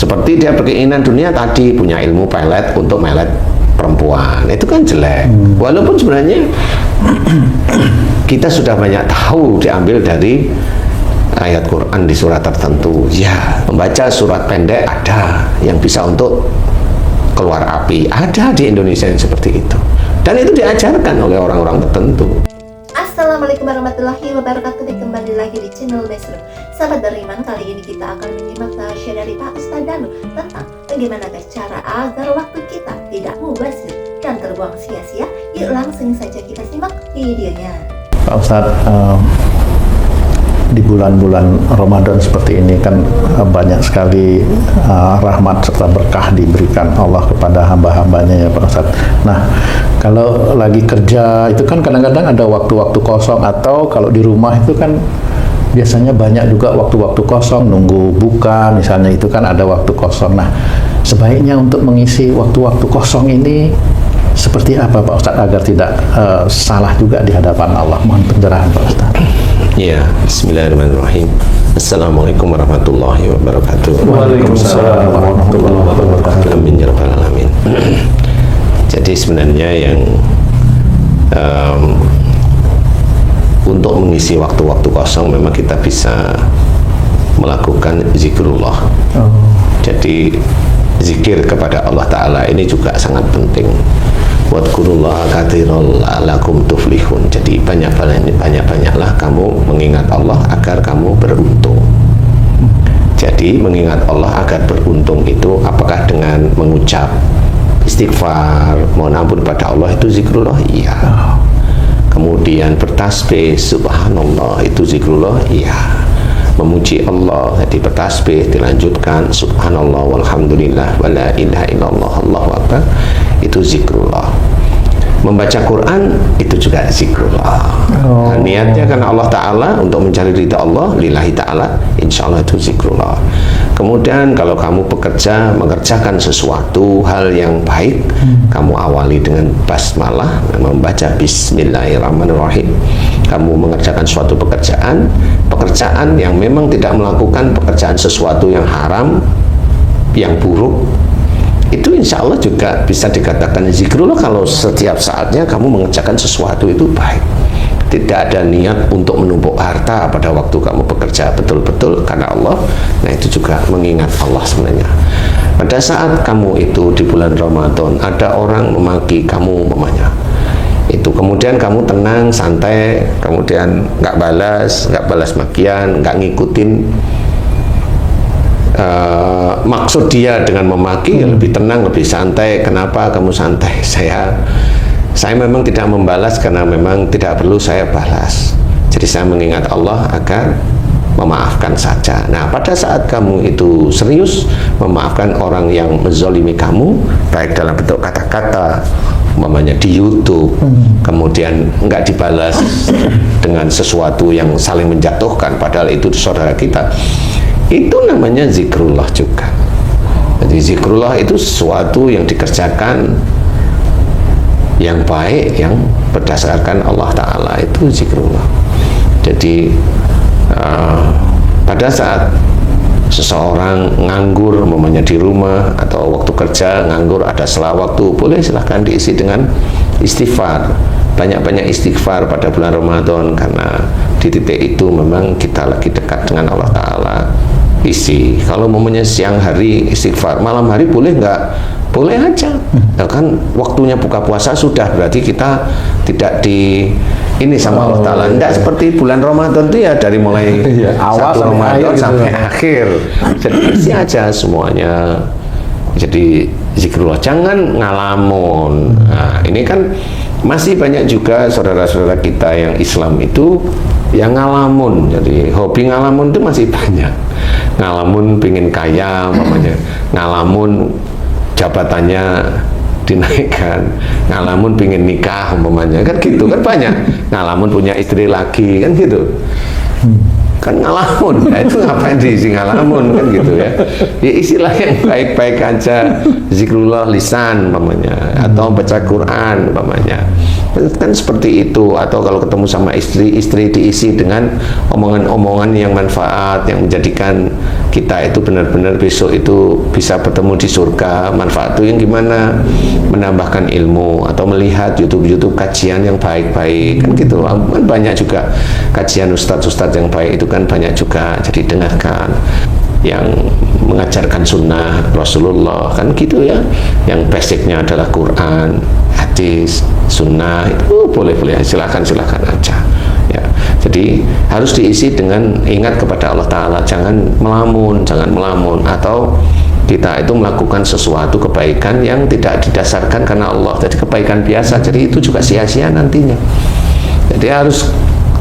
Seperti dia berkeinginan dunia tadi, punya ilmu pelet untuk melet perempuan, itu kan jelek. Walaupun sebenarnya kita sudah banyak tahu diambil dari ayat Quran di surat tertentu. Ya, membaca surat pendek ada yang bisa untuk keluar api, ada di Indonesia yang seperti itu, dan itu diajarkan oleh orang-orang tertentu. Assalamualaikum warahmatullahi wabarakatuh. Kembali lagi di channel Mesro. Sahabat beriman, kali ini kita akan menyimak tasyah dari Pak Ustadz Danu tentang bagaimana cara agar waktu kita tidak mubazir dan terbuang sia-sia. Yuk langsung saja kita simak videonya. Pak Ustadz, di bulan-bulan Ramadan seperti ini kan banyak sekali rahmat serta berkah diberikan Allah kepada hamba-hambanya ya Pak Ustadz. Nah, kalau lagi kerja itu kan kadang-kadang ada waktu-waktu kosong, atau kalau di rumah itu kan biasanya banyak juga waktu-waktu kosong, nunggu buka misalnya, itu kan ada waktu kosong. Nah, sebaiknya untuk mengisi waktu-waktu kosong ini seperti apa Pak Ustadz agar tidak salah juga di hadapan Allah? Mohon pencerahan Pak Ustadz. Ya, bismillahirrahmanirrahim. Assalamualaikum warahmatullahi wabarakatuh. Waalaikumsalam warahmatullahi wabarakatuh. Amin ya rabbal alamin. Jadi sebenarnya yang untuk mengisi waktu-waktu kosong memang kita bisa melakukan zikrullah. Jadi zikir kepada Allah Ta'ala ini juga sangat penting. Wadkurullaha katsiran la'allakum tuflihun. Jadi banyak-banyaklah kamu mengingat Allah agar kamu beruntung. Jadi mengingat Allah agar beruntung itu apakah dengan mengucap istighfar, mohon ampun pada Allah, itu zikrullah? Iya. Kemudian bertasbih subhanallah, itu zikrullah? Iya. Memuji Allah, jadi bertasbih dilanjutkan subhanallah walhamdulillah wala ilaha illallah allahu akbar, itu zikrullah. Membaca Quran itu juga zikrullah. Nah, niatnya kan Allah Ta'ala untuk mencari ridha Allah, lillahi ta'ala, insya Allah itu zikrullah. Kemudian kalau kamu bekerja, mengerjakan sesuatu hal yang baik, kamu awali dengan basmalah, membaca bismillahirrahmanirrahim. Kamu mengerjakan suatu pekerjaan yang memang tidak melakukan pekerjaan sesuatu yang haram, yang buruk, itu insya Allah juga bisa dikatakan zikrullah kalau setiap saatnya kamu mengerjakan sesuatu itu baik. Tidak ada niat untuk menumpuk harta pada waktu kamu bekerja betul-betul karena Allah. Nah, itu juga mengingat Allah sebenarnya. Pada saat kamu itu di bulan Ramadan ada orang memaki kamu umpamanya, itu kemudian kamu tenang, santai, kemudian nggak balas makian, nggak ngikutin maksud dia dengan memaki, lebih tenang, lebih santai. Kenapa kamu santai? Saya memang tidak membalas karena memang tidak perlu saya balas. Jadi saya mengingat Allah agar memaafkan saja. Nah, pada saat kamu itu serius memaafkan orang yang menzolimi kamu, baik dalam bentuk kata-kata, umpamanya di YouTube, kemudian nggak dibalas dengan sesuatu yang saling menjatuhkan, padahal itu saudara kita, itu namanya zikrullah juga. Jadi zikrullah itu sesuatu yang dikerjakan yang baik, yang berdasarkan Allah Ta'ala, itu zikrullah. Jadi pada saat seseorang nganggur umpamanya di rumah atau waktu kerja nganggur, ada sela waktu, boleh silahkan diisi dengan istighfar. Banyak-banyak istighfar pada bulan Ramadan, karena di titik itu memang kita lagi dekat dengan Allah Ta'ala. Isi, kalau momennya siang hari istighfar, malam hari boleh nggak? Boleh aja. Nah, kan waktunya buka puasa sudah, berarti kita tidak di ini sama Allah Ta'ala. Tidak seperti bulan Ramadan itu ya, dari mulai awal Ramadan sampai akhir. Jadi isi aja semuanya. Jadi zikrullah, jangan ngalamun. Nah, ini kan masih banyak juga saudara-saudara kita yang Islam itu yang ngalamun. Jadi hobi ngalamun itu masih banyak. Ngalamun pingin kaya umpamanya, ngalamun jabatannya dinaikkan, ngalamun pingin nikah umpamanya, kan gitu kan banyak. Ngalamun punya istri lagi, kan gitu. kan ngalamun, nah, itu ngapain diisi ngalamun kan gitu ya. Ya istilah yang baik-baik aja, zikrullah lisan umpamanya, atau baca Quran umpamanya, kan seperti itu. Atau kalau ketemu sama istri diisi dengan omongan-omongan yang manfaat, yang menjadikan kita itu benar-benar besok itu bisa bertemu di surga. Manfaat itu yang gimana? Menambahkan ilmu, atau melihat YouTube kajian yang baik-baik kan gitu. Kan banyak juga kajian ustadz-ustadz yang baik itu kan banyak juga, jadi dengarkan yang mengajarkan sunnah Rasulullah kan gitu ya, yang basicnya adalah Quran, hadis, sunnah, itu boleh-boleh, silakan aja ya. Jadi harus diisi dengan ingat kepada Allah Ta'ala, jangan melamun, atau kita itu melakukan sesuatu kebaikan yang tidak didasarkan karena Allah, jadi kebaikan biasa, jadi itu juga sia-sia nantinya. Jadi harus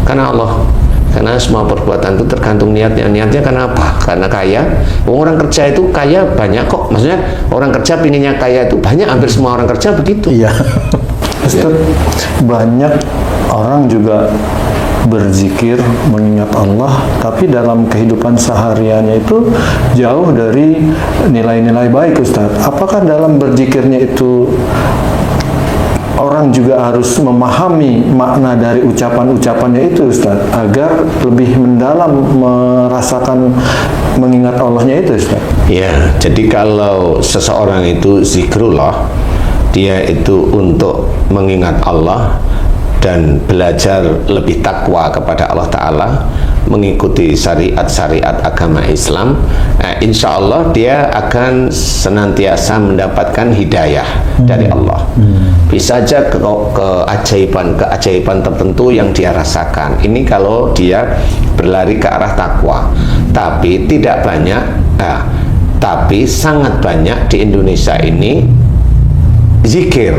karena Allah, karena semua perbuatan itu tergantung niatnya. Niatnya karena apa? Karena kaya. Orang kerja itu kaya banyak kok, maksudnya orang kerja pinginnya kaya itu banyak, hampir semua orang kerja begitu. Iya. Ustaz, banyak orang juga berzikir, mengingat Allah, tapi dalam kehidupan sehariannya itu jauh dari nilai-nilai baik, Ustaz. Apakah dalam berzikirnya itu orang juga harus memahami makna dari ucapan-ucapannya itu, Ustaz, agar lebih mendalam merasakan mengingat Allahnya itu, Ustaz? Ya, jadi kalau seseorang itu zikrullah, dia itu untuk mengingat Allah dan belajar lebih takwa kepada Allah Ta'ala, mengikuti syariat-syariat agama Islam, insya Allah dia akan senantiasa mendapatkan hidayah dari Allah. Bisa saja keajaiban tertentu yang dia rasakan. Ini kalau dia berlari ke arah takwa. Tapi tidak banyak, tapi sangat banyak di Indonesia ini zikir.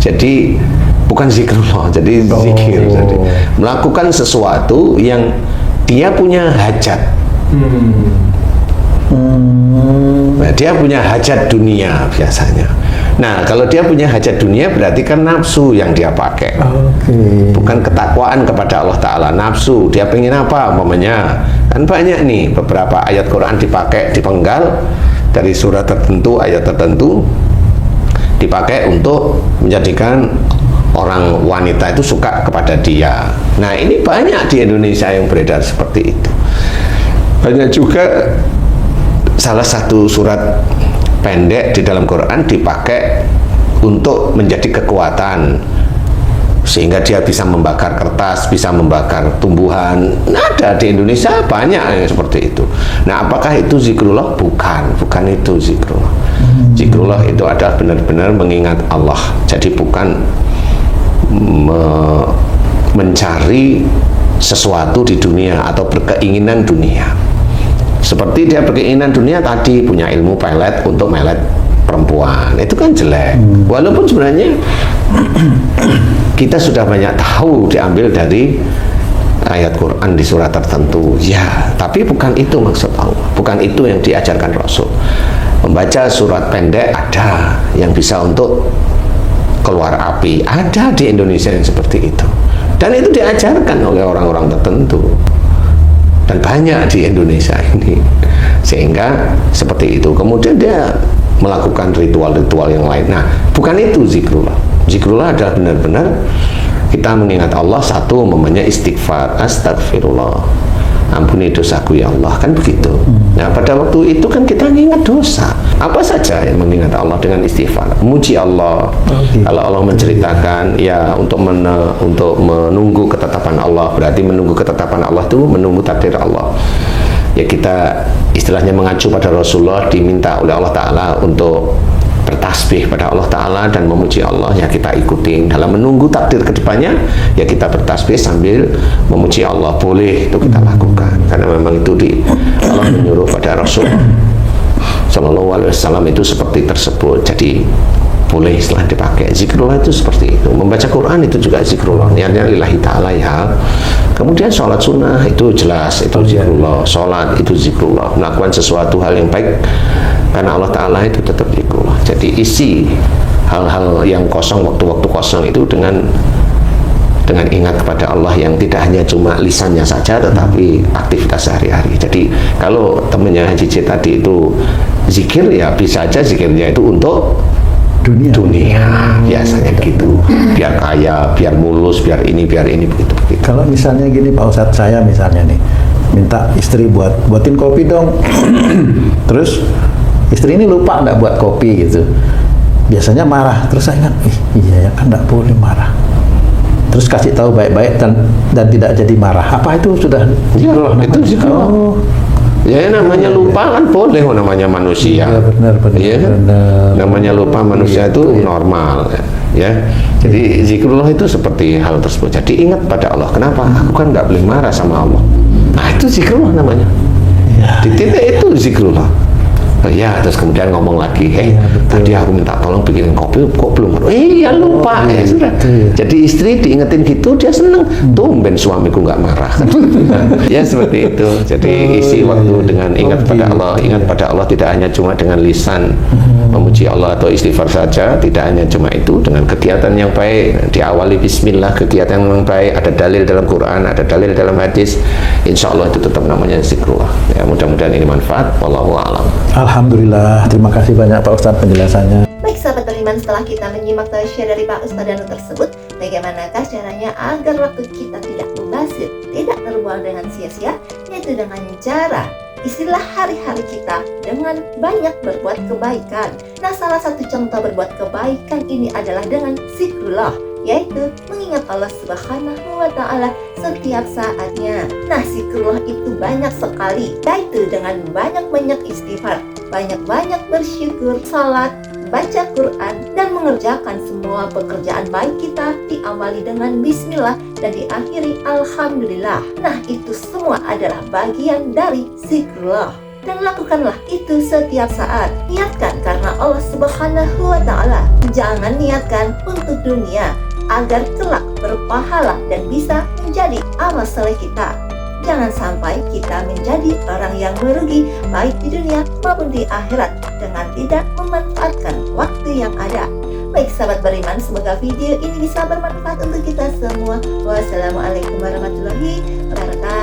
Jadi bukan zikrullah, jadi zikir. Jadi melakukan sesuatu yang dia punya hajat. Nah, dia punya hajat dunia biasanya. Nah, kalau dia punya hajat dunia berarti kan nafsu yang dia pakai. Bukan ketakwaan kepada Allah Ta'ala, nafsu. Dia pengen apa umpamanya? Kan banyak nih beberapa ayat Quran dipakai, dipenggal dari surat tertentu, ayat tertentu, dipakai untuk menjadikan orang wanita itu suka kepada dia. Nah, ini banyak di Indonesia yang beredar seperti itu. Banyak juga salah satu surat pendek di dalam Quran dipakai untuk menjadi kekuatan, sehingga dia bisa membakar kertas, bisa membakar tumbuhan. Nah, ada di Indonesia banyak yang seperti itu. Nah, apakah itu zikrullah? Bukan itu zikrullah. Zikrullah itu adalah benar-benar mengingat Allah. Jadi bukan mencari sesuatu di dunia atau berkeinginan dunia. Seperti dia berkeinginan dunia tadi, punya ilmu pelet untuk melet perempuan, itu kan jelek. Walaupun sebenarnya kita sudah banyak tahu diambil dari ayat Quran di surat tertentu, ya, tapi bukan itu maksud Allah, bukan itu yang diajarkan Rasul. Membaca surat pendek ada yang bisa untuk keluar api, ada di Indonesia yang seperti itu, dan itu diajarkan oleh orang-orang tertentu, dan banyak di Indonesia ini, sehingga seperti itu. Kemudian dia melakukan ritual-ritual yang lain. Nah, bukan itu zikrullah. Zikrullah adalah benar-benar kita mengingat Allah. Satu, umpamanya istighfar, astagfirullah, ampuni dosaku ya Allah, kan begitu. Nah, pada waktu itu kan kita mengingat dosa. Apa saja yang mengingat Allah dengan istighfar, memuji Allah. Kalau Allah menceritakan ya untuk menunggu ketetapan Allah, berarti menunggu ketetapan Allah itu menunggu takdir Allah. Ya, kita istilahnya mengacu pada Rasulullah, diminta oleh Allah Ta'ala untuk bertasbih pada Allah Ta'ala dan memuji Allah, ya kita ikutin. Dalam menunggu takdir kedepannya, ya kita bertasbih sambil memuji Allah, boleh itu kita lakukan, karena memang itu Allah menyuruh pada Rasul Sallallahu Alaihi Wasallam itu seperti tersebut. Jadi boleh istilah dipakai. Zikrullah itu seperti itu. Membaca Quran itu juga zikrullah, niatnya lillahi ta'ala ya. Kemudian sholat sunnah itu jelas, itu zikrullah. Sholat itu zikrullah. Melakukan sesuatu hal yang baik karena Allah Ta'ala itu tetap zikrullah. Jadi isi hal-hal yang kosong, waktu-waktu kosong itu dengan dengan ingat kepada Allah yang tidak hanya cuma lisannya saja tetapi aktivitas sehari-hari. Jadi kalau temennya Cici tadi itu zikir, ya bisa aja zikirnya itu untuk dunia biasanya gitu, biar kaya, biar mulus, biar ini begitu. Kalau misalnya gini Pak Ustadz, saya misalnya nih minta istri buatin kopi dong, terus istri ini lupa nggak buat kopi gitu, biasanya marah. Terus saya ingat, iya ya kan nggak boleh marah. Terus kasih tahu baik-baik dan tidak jadi marah. Apa itu sudah zikrullah? Itu zikrullah. Oh. Ya namanya lupa kan boleh, namanya manusia. Ya, benar. Ya, namanya lupa manusia itu normal. Ya, jadi zikrullah itu seperti hal tersebut. Jadi ingat pada Allah. Kenapa? Aku kan nggak boleh marah sama Allah. Nah itu zikrullah namanya. Ya. Di titik itu zikrullah. Ya, terus kemudian ngomong lagi, tadi aku minta tolong bikinin kopi, kok belum? Iya lupa, ya sudah. Jadi istri diingetin gitu, dia seneng. Tumben suamiku nggak marah. Ya seperti itu. Jadi isi waktu dengan ingat pada Allah. Ingat pada Allah tidak hanya cuma dengan lisan memuji Allah atau istighfar saja, tidak hanya cuma itu, dengan kegiatan yang baik, diawali bismillah, kegiatan yang baik, ada dalil dalam Quran, ada dalil dalam hadis, insya Allah itu tetap namanya zikrullah. Ya, mudah-mudahan ini manfaat. Wallahu a'lam. Alhamdulillah, terima kasih banyak Pak Ustadz penjelasannya. Baik sahabat beriman, setelah kita menyimak tausiah dari Pak Ustadz Danu tersebut, bagaimanakah caranya agar waktu kita tidak mubazir, tidak terbuang dengan sia-sia, yaitu dengan cara istilah hari-hari kita dengan banyak berbuat kebaikan. Nah, salah satu contoh berbuat kebaikan ini adalah dengan zikrullah, yaitu mengingat Allah Subhanahu wa Ta'ala setiap saatnya. Nah, zikrullah itu banyak sekali, yaitu dengan banyak-banyak istighfar, banyak-banyak bersyukur, salat, baca Quran, dan mengerjakan semua pekerjaan baik kita diawali dengan bismillah dan diakhiri alhamdulillah. Nah, itu semua adalah bagian dari zikrullah. Dan lakukanlah itu setiap saat. Niatkan karena Allah Subhanahu wa Ta'ala. Jangan niatkan untuk dunia agar kelak berpahala dan bisa menjadi amal soleh kita. Jangan sampai kita menjadi orang yang merugi baik di dunia maupun di akhirat dengan tidak memanfaatkan waktu yang ada. Baik sahabat beriman, semoga video ini bisa bermanfaat untuk kita semua. Wassalamualaikum warahmatullahi wabarakatuh.